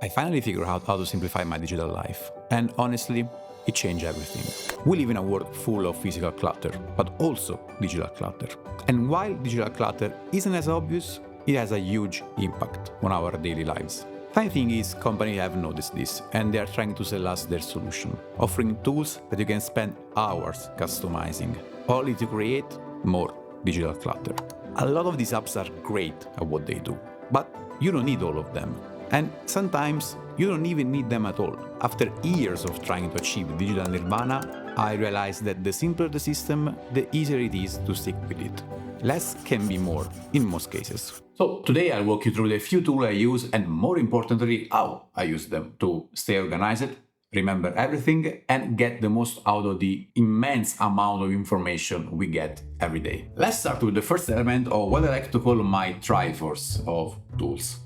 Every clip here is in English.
I finally figured out how to simplify my digital life, and honestly, it changed everything. We live in a world full of physical clutter, but also digital clutter. And while digital clutter isn't as obvious, it has a huge impact on our daily lives. Funny thing is, companies have noticed this, and they are trying to sell us their solution, offering tools that you can spend hours customizing, only to create more digital clutter. A lot of these apps are great at what they do, but you don't need all of them. And sometimes you don't even need them at all. After years of trying to achieve digital nirvana, I realized that the simpler the system, the easier it is to stick with it. Less can be more in most cases. So today I'll walk you through the few tools I use and more importantly how I use them to stay organized, remember everything, and get the most out of the immense amount of information we get every day. Let's start with the first element of what I like to call my triforce of tools.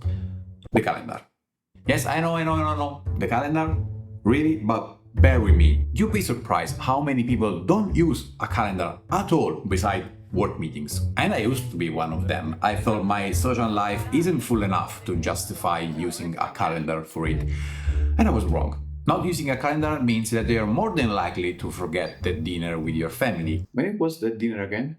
The calendar. Yes, I know. The calendar? Really? But bear with me. You'll be surprised how many people don't use a calendar at all beside work meetings. And I used to be one of them. I thought my social life isn't full enough to justify using a calendar for it. And I was wrong. Not using a calendar means that they are more than likely to forget the dinner with your family. When was the dinner again?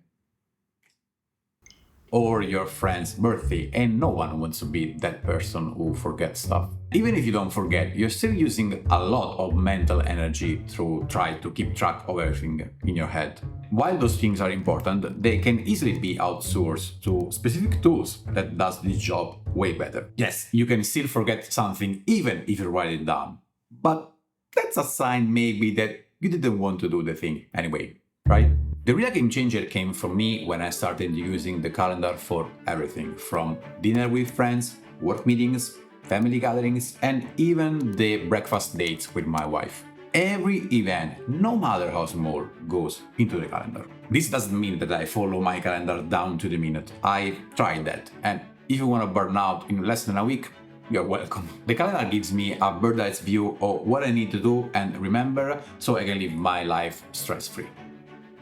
Or your friend's birthday, and no one wants to be that person who forgets stuff. Even if you don't forget, you're still using a lot of mental energy to try to keep track of everything in your head. While those things are important, they can easily be outsourced to specific tools that does this job way better. Yes, you can still forget something even if you write it down, but that's a sign maybe that you didn't want to do the thing anyway, right? The real game changer came for me when I started using the calendar for everything, from dinner with friends, work meetings, family gatherings, and even the breakfast dates with my wife. Every event, no matter how small, goes into the calendar. This doesn't mean that I follow my calendar down to the minute. I tried that, and if you want to burn out in less than a week, you're welcome. The calendar gives me a bird's eye view of what I need to do and remember so I can live my life stress-free.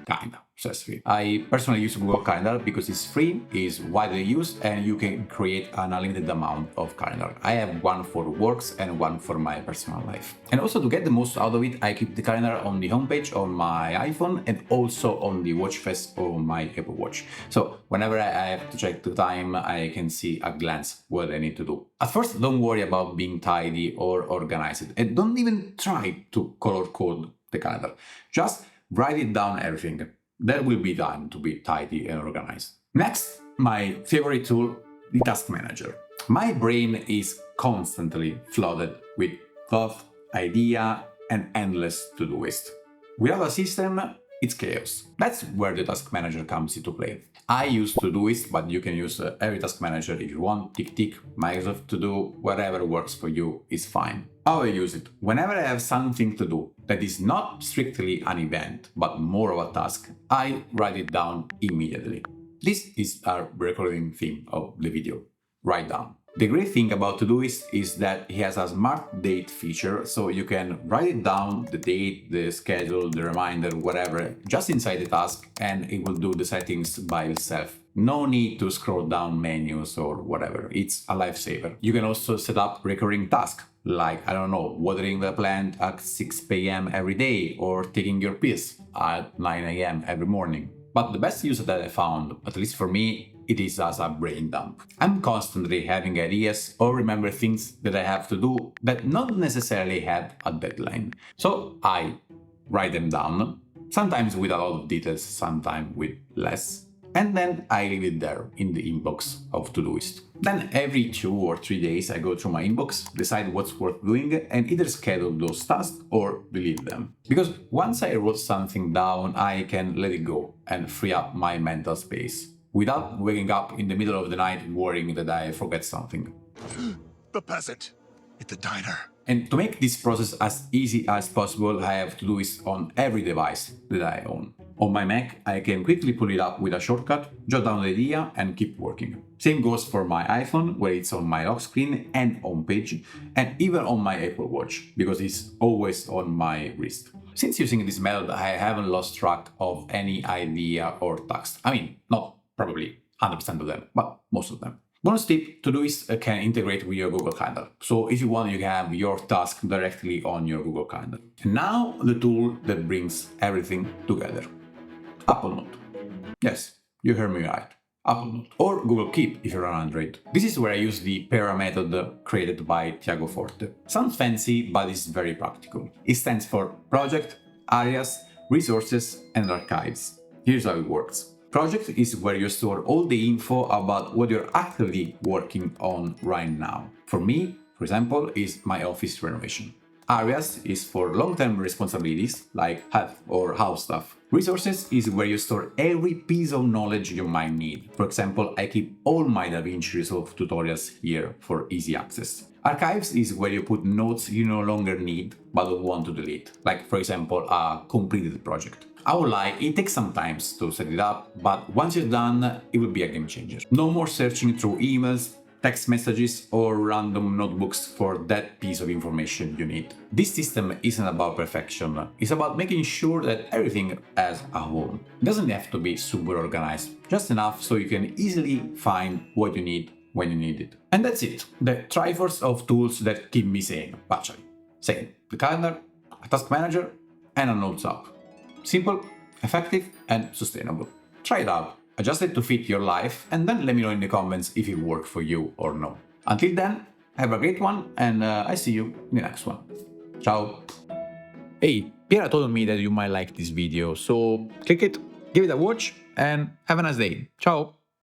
Kinda stress-free. I personally use Google Calendar because it's free, is widely used, and you can create an unlimited amount of calendar. I have one for works and one for my personal life. And also to get the most out of it, I keep the calendar on the homepage on my iPhone and also on the watch face of my Apple Watch. So whenever I have to check the time, I can see at a glance what I need to do. At first, don't worry about being tidy or organized, and don't even try to color code the calendar. Just write it down everything. There will be time to be tidy and organized. Next, my favorite tool, the task manager. My brain is constantly flooded with thought, idea, and endless to-do list. Without a system, it's chaos. That's where the task manager comes into play. I use Todoist, but you can use every task manager if you want. Tick, Microsoft To Do, whatever works for you is fine. How I use it? Whenever I have something to do that is not strictly an event, but more of a task, I write it down immediately. This is our recurring theme of the video. Write down. The great thing about Todoist is that it has a smart date feature, so you can write it down, the date, the schedule, the reminder, whatever, just inside the task, and it will do the settings by itself. No need to scroll down menus or whatever. It's a lifesaver. You can also set up recurring tasks, like, I don't know, watering the plant at 6 p.m. every day or taking your piss at 9 a.m. every morning. But the best use that I found, at least for me, it is as a brain dump. I'm constantly having ideas or remember things that I have to do that not necessarily have a deadline. So I write them down, sometimes with a lot of details, sometimes with less, and then I leave it there in the inbox of Todoist. Then every 2 or 3 days I go through my inbox, decide what's worth doing, and either schedule those tasks or delete them. Because once I wrote something down, I can let it go and free up my mental space without waking up in the middle of the night worrying that I forget something. The peasant at the diner. And to make this process as easy as possible, I have Todoist on every device that I own. On my Mac, I can quickly pull it up with a shortcut, jot down the idea, and keep working. Same goes for my iPhone, where it's on my lock screen and homepage, and even on my Apple Watch, because it's always on my wrist. Since using this method, I haven't lost track of any idea or task. I mean, not probably 100% of them, but most of them. Bonus tip, Todoist can integrate with your Google Calendar. So if you want, you can have your task directly on your Google Calendar. And now the tool that brings everything together. Apple Note. Yes, you heard me right. Apple Note. Or Google Keep if you're on Android. This is where I use the para method created by Tiago Forte. Sounds fancy, but it's very practical. It stands for Project, Areas, Resources, and Archives. Here's how it works. Project is where you store all the info about what you're actively working on right now. For me, for example, is my office renovation. Areas is for long-term responsibilities like health or house stuff. Resources is where you store every piece of knowledge you might need. For example, I keep all my DaVinci Resolve tutorials here for easy access. Archives is where you put notes you no longer need but don't want to delete, like for example a completed project. I will lie, it takes some time to set it up, but once you're done, it will be a game changer. No more searching through emails, text messages, or random notebooks for that piece of information you need. This system isn't about perfection, it's about making sure that everything has a home. It doesn't have to be super organized, just enough so you can easily find what you need when you need it. And that's it, the triforce of tools that keep me sane, actually. Sane, the calendar, a task manager, and a notes app. Simple, effective, and sustainable. Try it out, adjust it to fit your life, and then let me know in the comments if it worked for you or no. Until then, have a great one, and I see you in the next one. Ciao! Hey, Piera told me that you might like this video, so click it, give it a watch, and have a nice day. Ciao!